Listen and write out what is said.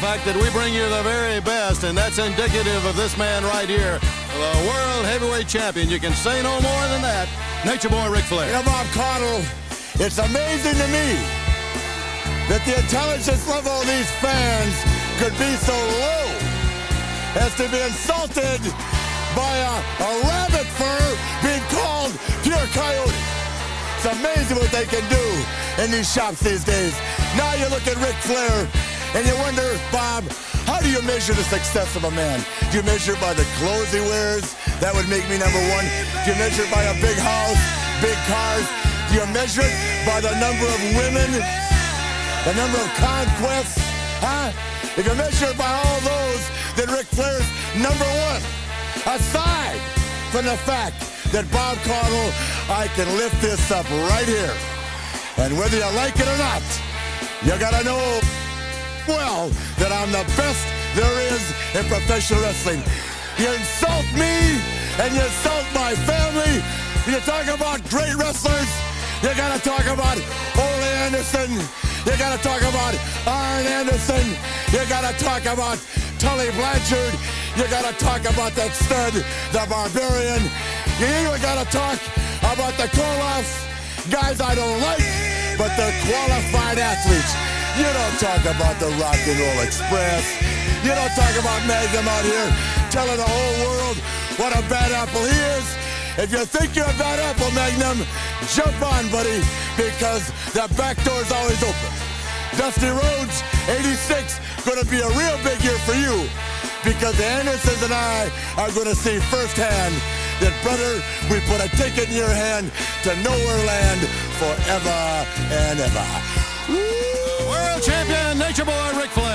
fact that we bring you the very best, and that's indicative of this man right here, the World Heavyweight Champion. You can say no more than that. Nature Boy Ric Flair. You know, Bob Caudle, it's amazing to me that the intelligence level of these fans could be so low as to be insulted by a rabbit fur being called pure coyote. It's amazing what they can do in these shops these days. Now you look at Ric Flair and you wonder, Bob, how do you measure the success of a man? Do you measure it by the clothes he wears? That would make me number one. Do you measure it by a big house, big cars? Do you measure it by the number of women, the number of conquests? Huh? If you measure it by all those, then Ric Flair's number one. Aside from the fact that Bob Caudle, I can lift this up right here. And whether you like it or not, you gotta know well that I'm the best there is in professional wrestling. You insult me and you insult my family. You talk about great wrestlers. You gotta talk about Ole Anderson. You gotta talk about Arn Anderson. You gotta talk about Tully Blanchard. You gotta talk about that stud, the Barbarian. You even gotta talk about the Koloffs, guys I don't like, but they're qualified athletes. You don't talk about the Rock and Roll Express. You don't talk about Magnum out here telling the whole world what a bad apple he is. If you think you're a bad apple, Magnum, jump on, buddy, because the back door's always open. Dusty Rhodes, 86, gonna be a real big year for you, because the Andersons and I are gonna see firsthand that, brother, we put a ticket in your hand to nowhere land forever and ever. World Champion Nature Boy Ric Flair.